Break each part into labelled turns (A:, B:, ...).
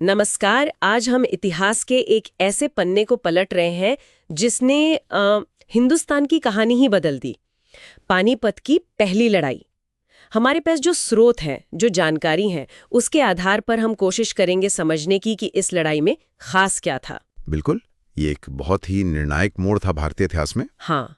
A: नमस्कार। आज हम इतिहास के एक ऐसे पन्ने को पलट रहे हैं जिसने हिंदुस्तान की कहानी ही बदल दी। पानीपत की पहली लड़ाई। हमारे पास जो स्रोत हैं, जो जानकारी है, उसके आधार पर हम कोशिश करेंगे समझने की कि इस लड़ाई में खास क्या था।
B: बिल्कुल, ये एक बहुत ही निर्णायक मोड़ था भारतीय इतिहास में।
A: हाँ,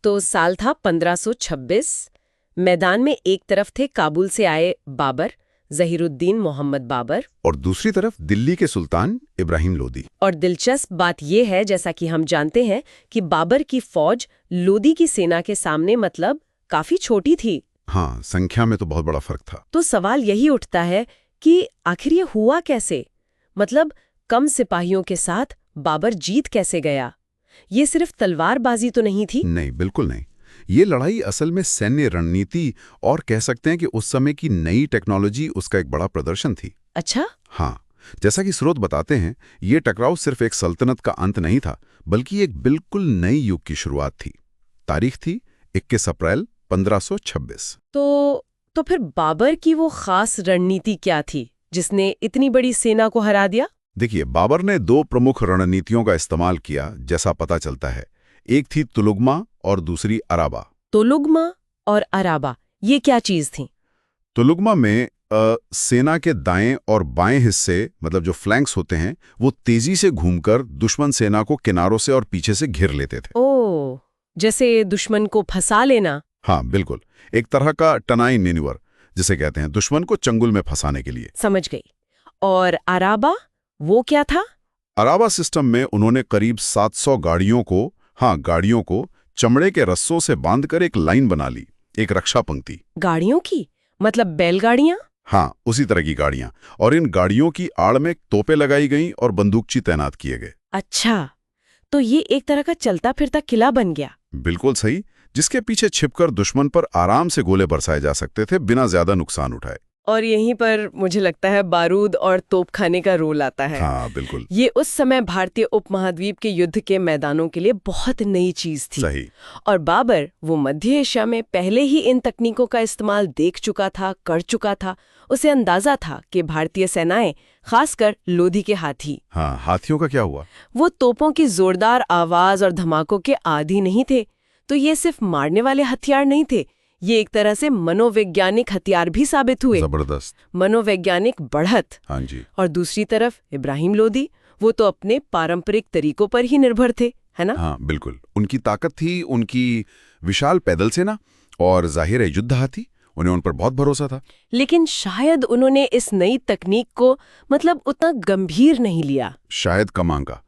A: तो साल था 1526। मैदान में एक तरफ थे काबुल से आए बाबर, ज़हीरुद्दीन मोहम्मद बाबर,
B: और दूसरी तरफ दिल्ली के सुल्तान इब्राहिम लोदी।
A: और दिलचस्प बात यह है, जैसा कि हम जानते हैं, कि बाबर की फौज लोदी की सेना के सामने मतलब काफी छोटी थी।
B: हाँ, संख्या में तो बहुत बड़ा फर्क था।
A: तो सवाल यही उठता है कि आखिर ये हुआ कैसे? मतलब कम सिपाहियों के साथ बाबर जीत कैसे गया? ये सिर्फ तलवारबाजी तो नहीं थी।
B: नहीं, बिल्कुल नहीं। ये लड़ाई असल में सैन्य रणनीति और कह सकते हैं कि उस समय की नई टेक्नोलॉजी उसका एक बड़ा प्रदर्शन थी।
A: अच्छा।
B: हाँ, जैसा कि स्रोत बताते हैं, ये टकराव सिर्फ एक सल्तनत का अंत नहीं था, बल्कि एक बिल्कुल नई युग की शुरुआत थी। तारीख थी 21 अप्रैल 1526।
A: तो फिर बाबर की वो खास रणनीति क्या थी जिसने इतनी बड़ी सेना को हरा दिया?
B: देखिए, बाबर ने दो प्रमुख रणनीतियों का इस्तेमाल किया, जैसा पता चलता है। एक थी तुलुगमा और दूसरी अराबा।
A: तुलुगमा और अराबा, ये क्या चीज थी?
B: तुलुगमा में सेना के दाएं और बाएं हिस्से, मतलब जो फ्लैंक्स होते हैं, वो तेजी से घूमकर दुश्मन सेना को किनारों से और पीछे से घेर लेते थे।
A: ओह, जैसे दुश्मन को फंसा लेना।
B: हाँ, बिल्कुल। एक तरह का टनाई मैन्यूवर जिसे कहते हैं, दुश्मन को चंगुल में फंसाने के लिए।
A: समझ गई। और अराबा, वो क्या था?
B: अराबा सिस्टम में उन्होंने करीब 700 गाड़ियों को चमड़े के रस्सों से बांधकर एक लाइन बना ली, एक रक्षा पंक्ति।
A: गाड़ियों की? मतलब बैलगाड़ियां?
B: हाँ, उसी तरह की गाड़ियां। और इन गाड़ियों की आड़ में तोपें लगाई गईं और बंदूकची तैनात किए गए।
A: अच्छा, तो ये एक तरह का चलता फिरता किला बन गया।
B: बिल्कुल सही, जिसके पीछे छिपकर दुश्मन पर आराम से गोले बरसाए जा सकते थे बिना ज्यादा नुकसान उठाए।
A: और यहीं पर मुझे लगता है बारूद और तोपखाने का रोल आता है।
B: हाँ, बिल्कुल
A: ये उस समय भारतीय उपमहाद्वीप के युद्ध के मैदानों के लिए बहुत नई चीज थी।
B: सही।
A: और बाबर वो मध्य एशिया में पहले ही इन तकनीकों का इस्तेमाल देख चुका था, कर चुका था। उसे अंदाजा था कि भारतीय सेनाएं, खासकर लोधी के हाथी।
B: हाँ, हाथियों का क्या हुआ?
A: वो तोपों की जोरदार आवाज और धमाकों के आदी नहीं थे। तो ये सिर्फ मारने वाले हथियार नहीं थे, ये एक तरह से मनोवैज्ञानिक हथियार भी साबित हुए।
B: जबरदस्त।
A: मनोवैज्ञानिक बढ़त।
B: हाँ जी।
A: और दूसरी तरफ इब्राहिम लोदी, वो तो अपने पारंपरिक तरीकों पर ही निर्भर थे, है ना?
B: हाँ, बिल्कुल। उनकी ताकत थी उनकी विशाल पैदल सेना और जाहिर है युद्ध हाथी। उन्हें उन पर बहुत भरोसा था।
A: लेकिन शायद उन्होंने इस नई तकनीक को मतलब उतना गंभीर नहीं लिया।
B: शायद कम आंका।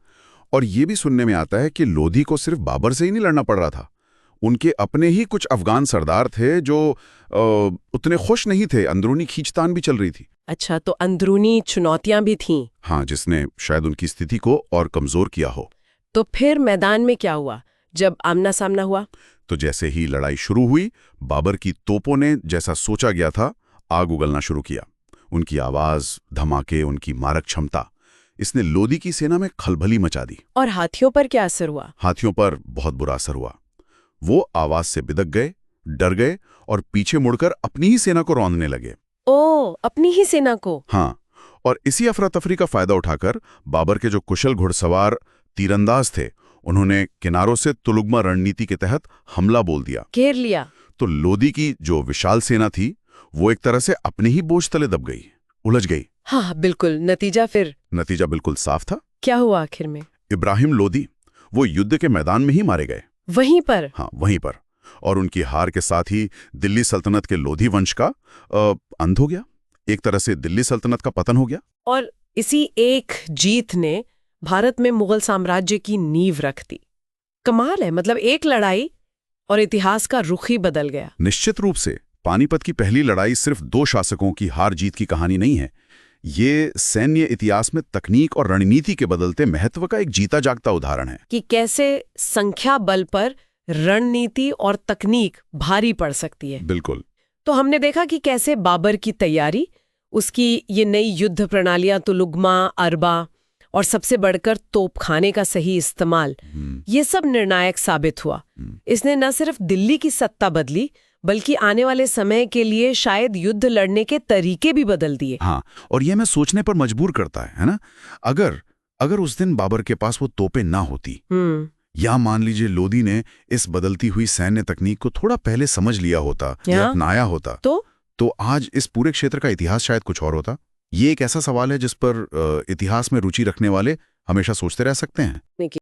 B: और ये भी सुनने में आता है कि लोधी को सिर्फ बाबर से ही नहीं लड़ना पड़ रहा था। उनके अपने ही कुछ अफगान सरदार थे जो उतने खुश नहीं थे, अंदरूनी खींचतान भी चल रही थी।
A: अच्छा, तो अंदरूनी चुनौतियां भी थीं।
B: हाँ, जिसने शायद उनकी स्थिति को और कमजोर किया हो।
A: तो फिर मैदान में क्या हुआ जब आमना सामना हुआ?
B: तो जैसे ही लड़ाई शुरू हुई, बाबर की तोपों ने, जैसा सोचा गया था, आग उगलना शुरू किया। उनकी आवाज, धमाके, उनकी मारक क्षमता, इसने लोदी की सेना में खलबली मचा दी।
A: और हाथियों पर क्या असर हुआ?
B: हाथियों पर बहुत बुरा असर हुआ। वो आवाज से बिदक गए, डर गए और पीछे मुड़कर अपनी ही सेना को रौंदने लगे।
A: ओ, अपनी ही सेना को?
B: हाँ, और इसी अफरा तफरी का फायदा उठाकर बाबर के जो कुशल घुड़सवार तीरंदाज थे, उन्होंने किनारों से तुलुगमा रणनीति के तहत हमला बोल दिया।
A: घेर लिया।
B: तो लोदी की जो विशाल सेना थी, वो एक तरह से अपने ही बोझ तले दब गई, उलझ गई।
A: हाँ, बिल्कुल। नतीजा फिर?
B: नतीजा बिल्कुल साफ था।
A: क्या हुआ आखिर में?
B: इब्राहिम लोदी वो युद्ध के मैदान में ही मारे गए।
A: वहीं पर?
B: हाँ, वहीं पर। और उनकी हार के साथ ही दिल्ली सल्तनत के लोधी वंश का अंत हो गया। एक तरह से दिल्ली सल्तनत का पतन हो गया।
A: और इसी एक जीत ने भारत में मुगल साम्राज्य की नींव रख दी। कमाल है, मतलब एक लड़ाई और इतिहास का रुख ही बदल गया।
B: निश्चित रूप से पानीपत की पहली लड़ाई सिर्फ दो शासकों की हार जीत की कहानी नहीं है। ये सैन्य इतिहास में तकनीक और रणनीति के बदलते महत्व का एक जीता जागता उदाहरण है
A: कि कैसे संख्या बल पर रणनीति और तकनीक भारी पड़ सकती है।
B: बिल्कुल।
A: तो हमने देखा कि कैसे बाबर की तैयारी, उसकी ये नई युद्ध प्रणालियां, तुलुगमा, अरबा और सबसे बढ़कर तोपखाने का सही इस्तेमाल, ये सब निर्णायक साबित हुआ। इसने न सिर्फ दिल्ली की सत्ता बदली, बल्कि आने वाले समय के लिए शायद युद्ध लड़ने के तरीके भी बदल दिए।
B: हाँ, और ये मैं सोचने पर मजबूर करता है ना? अगर उस दिन बाबर के पास वो तोपें ना होती, या मान लीजिए लोदी ने इस बदलती हुई सैन्य तकनीक को थोड़ा पहले समझ लिया होता या अपनाया होता, तो आज इस पूरे क्षेत्र का इतिहास शायद कुछ और होता। ये एक ऐसा सवाल है जिस पर इतिहास में रुचि रखने वाले हमेशा सोचते रह सकते हैं।